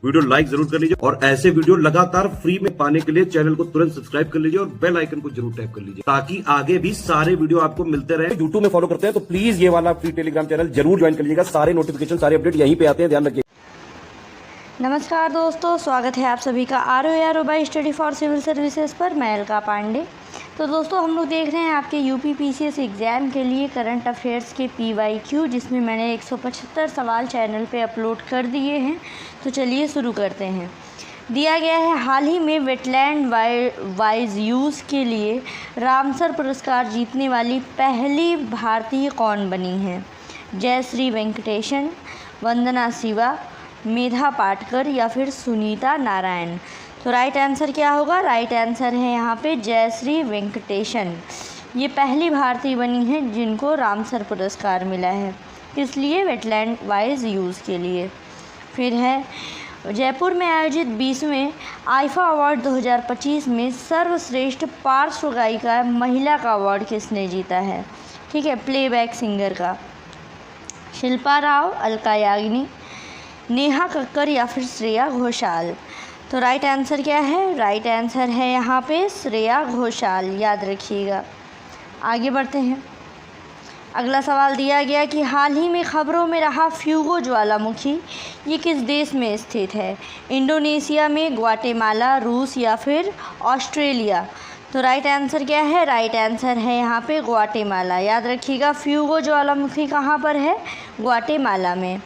Video like जरूर कर लीजिए और ऐसे वीडियो लगातार फ्री में पाने के लिए चैनल को तुरंत सब्सक्राइब कर लीजिए और बेल आइकन को जरूर टैप कर लीजिए ताकि आगे भी सारे वीडियो आपको मिलते रहे। यूट्यूब में फॉलो करते हैं तो प्लीज ये वाला फ्री टेलीग्राम चैनल जरूर ज्वाइन कर लीजिएगा। सारे नोटिफिकेशन सारे अपडेट यहीं पे आते हैं, ध्यान रखिए। नमस्कार दोस्तों, स्वागत है आप सभी का ROA by study for civil services पर। मैं अलका पांडे। तो दोस्तों हम लोग देख रहे हैं आपके यूपी PCS एग्ज़ाम के लिए करंट अफेयर्स के PYQ, जिसमें मैंने 175 सवाल चैनल पे अपलोड कर दिए हैं। तो चलिए शुरू करते हैं। दिया गया है, हाल ही में वेटलैंड वाइज यूज़ के लिए रामसर पुरस्कार जीतने वाली पहली भारतीय कौन बनी है? जयश्री वेंकटेशन, वंदना शिवा, मेधा पाटकर या फिर सुनीता नारायण। तो राइट आंसर क्या होगा? राइट आंसर है यहाँ पे जयश्री वेंकटेशन। ये पहली भारतीय बनी है जिनको रामसर पुरस्कार मिला है। किस लिए? वेटलैंड वाइज यूज़ के लिए। फिर है, जयपुर में आयोजित 20वें आईफा अवार्ड 2025 में सर्वश्रेष्ठ पार्श्व गायिका महिला का अवार्ड किसने जीता है? ठीक है, प्लेबैक सिंगर का। शिल्पा राव, अलका याग्निक, नेहा कक्कर या फिर श्रेया घोषाल। तो राइट आंसर क्या है? राइट आंसर है यहाँ पे श्रेया घोषाल, याद रखिएगा। आगे बढ़ते हैं। अगला सवाल दिया गया कि हाल ही में खबरों में रहा फ्यूगो ज्वालामुखी ये किस देश में स्थित है? इंडोनेशिया में, ग्वाटेमाला, रूस या फिर ऑस्ट्रेलिया। तो राइट आंसर क्या है? राइट आंसर है यहाँ पे ग्वाटेमाला, याद रखिएगा। फ्यूगो ज्वालामुखी कहाँ पर है? ग्वाटेमाला में।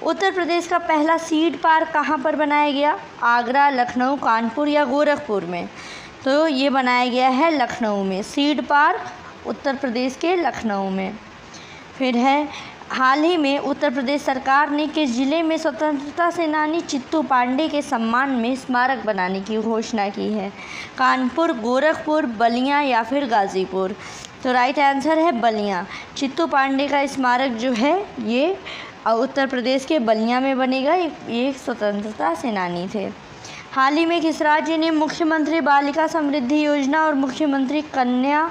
उत्तर प्रदेश का पहला सीड पार्क कहाँ पर बनाया गया? आगरा, लखनऊ, कानपुर या गोरखपुर में? तो ये बनाया गया है लखनऊ में। सीड पार्क उत्तर प्रदेश के लखनऊ में। फिर है, हाल ही में उत्तर प्रदेश सरकार ने किस जिले में स्वतंत्रता सेनानी चित्तू पांडे के सम्मान में स्मारक बनाने की घोषणा की है? कानपुर, गोरखपुर, बलिया या फिर गाज़ीपुर। तो राइट आंसर है बलिया। चित्तू पांडे का स्मारक जो है ये उत्तर प्रदेश के बलिया में बनेगा। ये स्वतंत्रता सेनानी थे। हाल ही में किस राज्य ने मुख्यमंत्री बालिका समृद्धि योजना और मुख्यमंत्री कन्या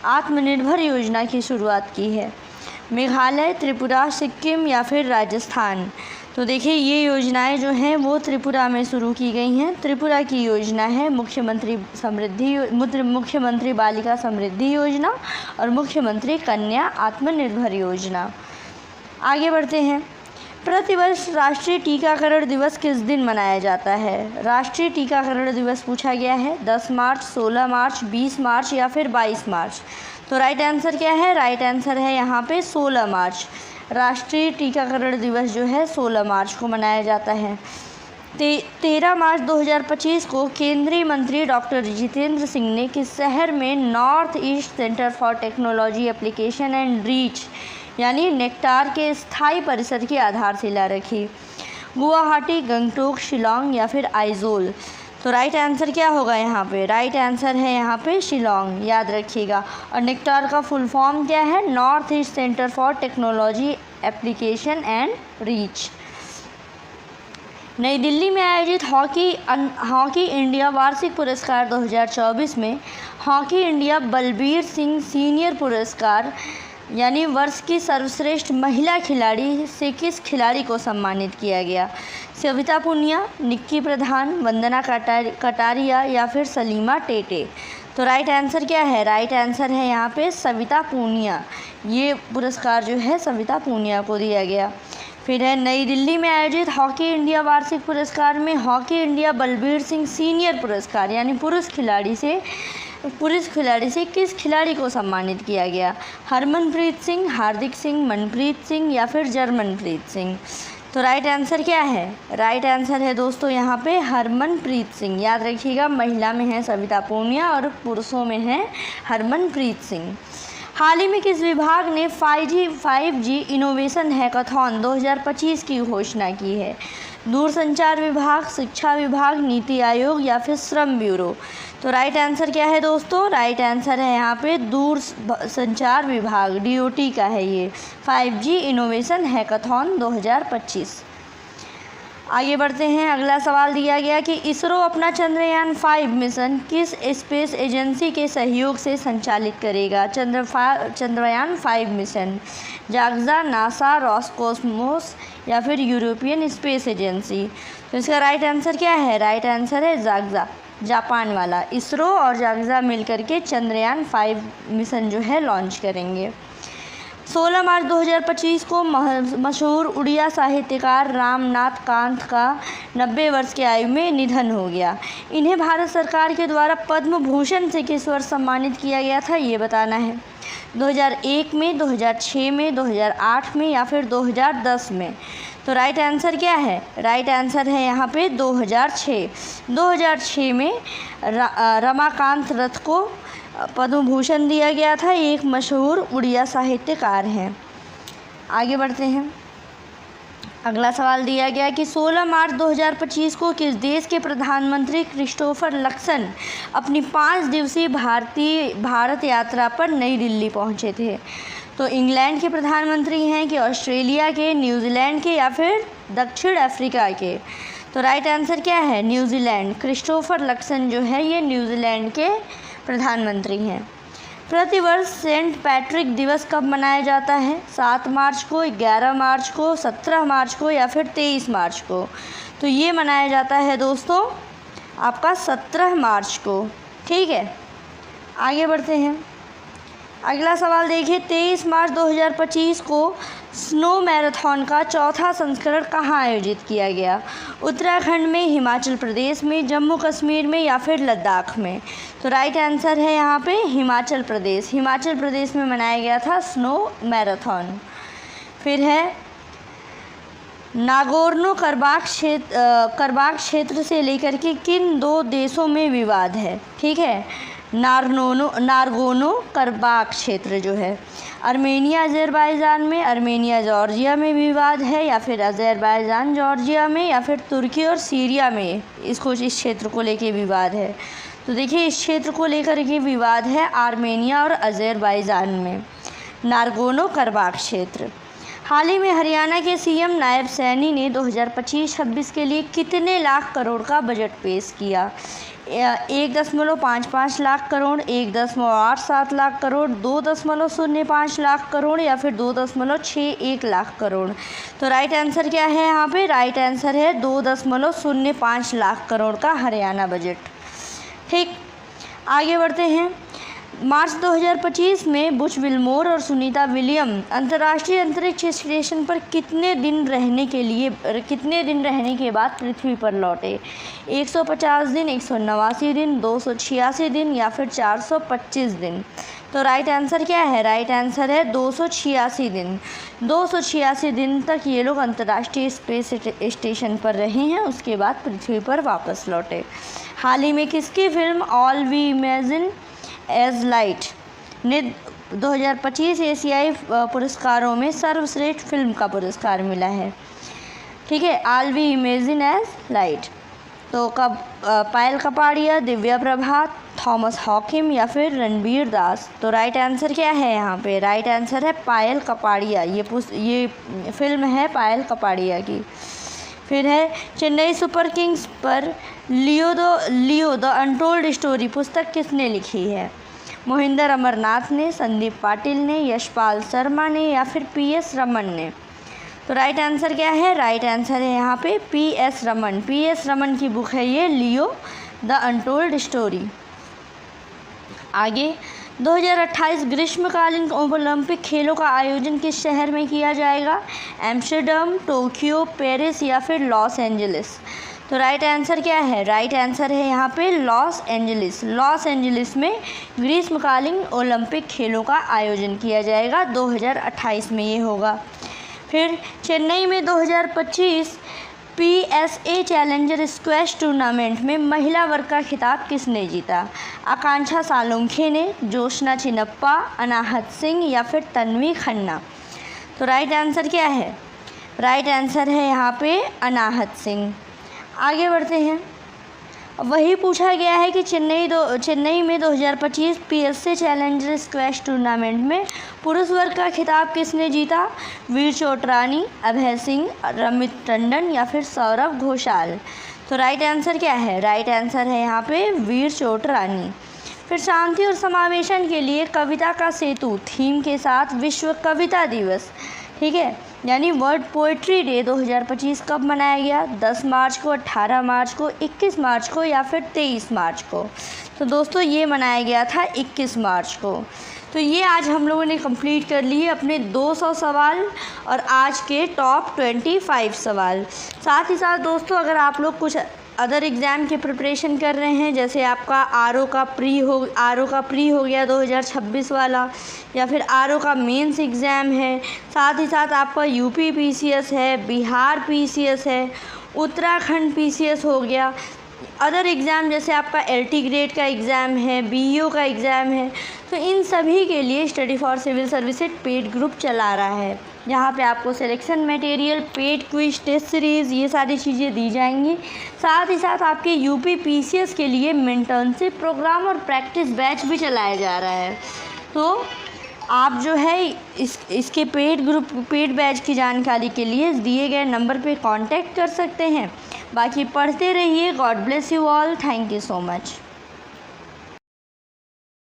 आत्मनिर्भर योजना की शुरुआत की है? मेघालय, त्रिपुरा, सिक्किम या फिर राजस्थान। तो देखिए, ये योजनाएं जो हैं वो त्रिपुरा में शुरू की गई हैं। त्रिपुरा की योजना है मुख्यमंत्री बालिका समृद्धि योजना और मुख्यमंत्री कन्या आत्मनिर्भर योजना। आगे बढ़ते हैं। प्रतिवर्ष राष्ट्रीय टीकाकरण दिवस किस दिन मनाया जाता है? राष्ट्रीय टीकाकरण दिवस पूछा गया है। 10 मार्च, 16 मार्च, 20 मार्च या फिर 22 मार्च। तो राइट आंसर क्या है? राइट आंसर है यहाँ पे 16 मार्च। राष्ट्रीय टीकाकरण दिवस जो है 16 मार्च को मनाया जाता है। 13 मार्च 2025 को केंद्रीय मंत्री डॉक्टर जितेंद्र सिंह ने किस शहर में north east centre for technology application and reach यानी नेक्टार के स्थायी परिसर की आधारशिला रखी? गुवाहाटी, गंगटोक, शिलोंग या फिर आइजोल। तो राइट आंसर क्या होगा यहाँ पे? राइट आंसर है यहाँ पे शिलोंग, याद रखिएगा। और नेक्टार का फुल फॉर्म क्या है? North east centre for technology application and reach. नई दिल्ली में आयोजित हॉकी इंडिया वार्षिक पुरस्कार 2024 में hockey India Balbir Singh senior पुरस्कार यानी वर्ष की सर्वश्रेष्ठ महिला खिलाड़ी से किस खिलाड़ी को सम्मानित किया गया? सविता पुनिया, निक्की प्रधान, वंदना कटारिया या फिर सलीमा टेटे। तो राइट आंसर क्या है? राइट आंसर है यहाँ पे सविता पूनिया। ये पुरस्कार जो है सविता पूनिया को दिया गया। फिर है, नई दिल्ली में आयोजित हॉकी इंडिया वार्षिक पुरस्कार में hockey India Balbir Singh senior पुरस्कार यानी पुरुष खिलाड़ी से किस खिलाड़ी को सम्मानित किया गया? हरमनप्रीत सिंह, हार्दिक सिंह, मनप्रीत सिंह या फिर जरमनप्रीत सिंह। तो राइट आंसर क्या है? राइट आंसर है दोस्तों यहाँ पे हरमनप्रीत सिंह, याद रखिएगा। महिला में है सविता पूनिया और पुरुषों में है हरमनप्रीत सिंह। हाल ही में किस विभाग ने 5G इनोवेशन हैकाथॉन 2025 की घोषणा की है? दूरसंचार विभाग, शिक्षा विभाग, नीति आयोग या फिर श्रम ब्यूरो। तो राइट आंसर क्या है दोस्तों? राइट आंसर है यहाँ पे दूरसंचार विभाग, DOT का है ये 5G इनोवेशन हैकाथॉन 2025। आगे बढ़ते हैं। अगला सवाल दिया गया कि इसरो अपना चंद्रयान 5 मिशन किस स्पेस एजेंसी के सहयोग से संचालित करेगा? चंद्रयान 5 मिशन जाग्जा, नासा, रॉसकॉस्मोस या फिर यूरोपियन स्पेस एजेंसी। तो इसका राइट आंसर क्या है? राइट आंसर है जाग्जा, जापान वाला। इसरो और जाग्जा मिलकर के चंद्रयान 5 मिशन जो है लॉन्च करेंगे। 16 मार्च 2025 को मशहूर उड़िया साहित्यकार रामनाथ कांत का 90 वर्ष की आयु में निधन हो गया। इन्हें भारत सरकार के द्वारा पद्म भूषण से किस वर्ष सम्मानित किया गया था, ये बताना है। 2001 में, 2006 में, 2008 में या फिर 2010 में। तो राइट आंसर क्या है? राइट आंसर है यहाँ पे 2006। 2006 में रमाकांत रथ को पद्म भूषण दिया गया था। ये एक मशहूर उड़िया साहित्यकार हैं। आगे बढ़ते हैं। अगला सवाल दिया गया कि 16 मार्च 2025 को किस देश के प्रधानमंत्री क्रिस्टोफर लक्सन अपनी 5 दिवसीय भारत यात्रा पर नई दिल्ली पहुंचे थे? तो इंग्लैंड के प्रधानमंत्री हैं कि ऑस्ट्रेलिया के, न्यूजीलैंड के या फिर दक्षिण अफ्रीका के? तो राइट आंसर क्या है? न्यूजीलैंड। क्रिस्टोफर लक्सन जो है ये न्यूजीलैंड के प्रधानमंत्री हैं। प्रतिवर्ष सेंट पैट्रिक दिवस कब मनाया जाता है? 7 मार्च को, 11 मार्च को, 17 मार्च को या फिर 23 मार्च को? तो ये मनाया जाता है दोस्तों आपका 17 मार्च को। ठीक है, आगे बढ़ते हैं। अगला सवाल देखिए। 23 मार्च 2025 को स्नो मैराथन का चौथा संस्करण कहाँ आयोजित किया गया? उत्तराखंड में, हिमाचल प्रदेश में, जम्मू कश्मीर में या फिर लद्दाख में? तो राइट आंसर है यहाँ पे हिमाचल प्रदेश। हिमाचल प्रदेश में मनाया गया था स्नो मैराथन। फिर है नागोर्नो कराबाख क्षेत्र से लेकर के किन 2 देशों में विवाद है? ठीक है, नारगोनो कराबाख क्षेत्र जो है अर्मेनिया अज़रबैजान में, अर्मेनिया जॉर्जिया में विवाद है या फिर अज़रबैजान जॉर्जिया में या फिर तुर्की और सीरिया में इस क्षेत्र को लेके विवाद है? तो देखिए इस क्षेत्र को लेकर के विवाद है आर्मेनिया और अज़रबैजान में, नारगोनो कराबाख क्षेत्र। हाल ही में हरियाणा के सीएम नायब सैनी ने 2025-26 के लिए कितने लाख करोड़ का बजट पेश किया? 1.55 लाख करोड़, 1.87 लाख करोड़, 2.05 लाख करोड़ या फिर 2.61 लाख करोड़? तो राइट आंसर क्या है यहाँ पे? राइट आंसर है 2.05 लाख करोड़ का हरियाणा बजट। ठीक, आगे बढ़ते हैं। मार्च 2025 में बुश विल्मोर और सुनीता विलियम अंतर्राष्ट्रीय अंतरिक्ष स्टेशन पर कितने दिन रहने के बाद पृथ्वी पर लौटे? 150 दिन, 189 दिन, 286 दिन या फिर 425 दिन? तो राइट आंसर क्या है? राइट आंसर है 286 दिन। 286 दिन तक ये लोग अंतर्राष्ट्रीय स्पेस स्टेशन पर रहे हैं, उसके बाद पृथ्वी पर वापस लौटे। हाल ही में किसकी film all we imagine as light ने 2025 एशियाई पुरस्कारों में सर्वश्रेष्ठ फिल्म का पुरस्कार मिला है? ठीक है, all we imagine as light. तो कब पायल कपाड़िया, दिव्या प्रभात, थॉमस हॉकिम या फिर रणबीर दास? तो राइट आंसर क्या है यहाँ पे? राइट आंसर है पायल कपाड़िया। ये फिल्म है पायल कपाड़िया की। फिर है चेन्नई सुपर किंग्स पर लियो द अनटोल्ड स्टोरी पुस्तक किसने लिखी है? मोहिंदर अमरनाथ ने, संदीप पाटिल ने, यशपाल शर्मा ने या फिर PS रमन ने? तो राइट आंसर क्या है? राइट आंसर है यहाँ पे PS रमन। PS रमन की बुक है ये लियो द अनटोल्ड स्टोरी। आगे 2028 ग्रीष्मकालीन ओलंपिक खेलों का आयोजन किस शहर में किया जाएगा? एम्स्टर्डम, टोक्यो, पेरिस या फिर लॉस एंजलिस? तो राइट आंसर क्या है? राइट आंसर है यहाँ पे लॉस एंजलिस। लॉस एंजलिस में ग्रीष्मकालीन ओलंपिक खेलों का आयोजन किया जाएगा, 2028 में ये होगा। फिर चेन्नई में 2025 PSA चैलेंजर स्क्वैश टूर्नामेंट में महिला वर्ग का खिताब किसने जीता? आकांक्षा सालुंखे ने, जोशना चिनप्पा, अनाहत सिंह या फिर तन्वी खन्ना? तो राइट आंसर क्या है? राइट आंसर है यहाँ पे अनाहत सिंह। आगे बढ़ते हैं। वही पूछा गया है कि चेन्नई में 2025 PSA चैलेंजर स्क्वैश टूर्नामेंट में पुरुष वर्ग का खिताब किसने जीता? वीर चोटरानी, अभय सिंह, रमित टंडन या फिर सौरभ घोषाल? तो राइट आंसर क्या है? राइट आंसर है यहाँ पे वीर चोटरानी। फिर शांति और समावेशन के लिए कविता का सेतु थीम के साथ विश्व कविता दिवस, ठीक है, यानी वर्ल्ड पोएट्री डे 2025 कब मनाया गया? 10 मार्च को, 18 मार्च को, 21 मार्च को या फिर 23 मार्च को? तो दोस्तों ये मनाया गया था 21 मार्च को। तो ये आज हम लोगों ने कंप्लीट कर लिए अपने 200 सवाल और आज के टॉप 25 सवाल। साथ ही साथ दोस्तों अगर आप लोग कुछ अदर एग्ज़ाम की प्रिपरेशन कर रहे हैं, जैसे आपका आरओ का प्री हो गया 2026 वाला, या फिर आरओ का मेंस एग्ज़ाम है, साथ ही साथ आपका यूपी पीसीएस है, बिहार पीसीएस है, उत्तराखंड पीसीएस हो गया, अदर एग्ज़ाम जैसे आपका एलटी ग्रेड का एग्ज़ाम है, बीईओ का एग्ज़ाम है, तो इन सभी के लिए study for civil services paid group चला रहा है। यहाँ पे आपको selection material, paid quiz, test series, ये सारी चीज़ें दी जाएंगी। साथ ही साथ आपके यूपी पीसीएस के लिए मेंटरशिप प्रोग्राम और प्रैक्टिस बैच भी चलाया जा रहा है। तो आप जो है इसके पेड बैच की जानकारी के लिए दिए गए नंबर पे कांटेक्ट कर सकते हैं। बाकी पढ़ते रहिए। God bless you all. Thank you so much.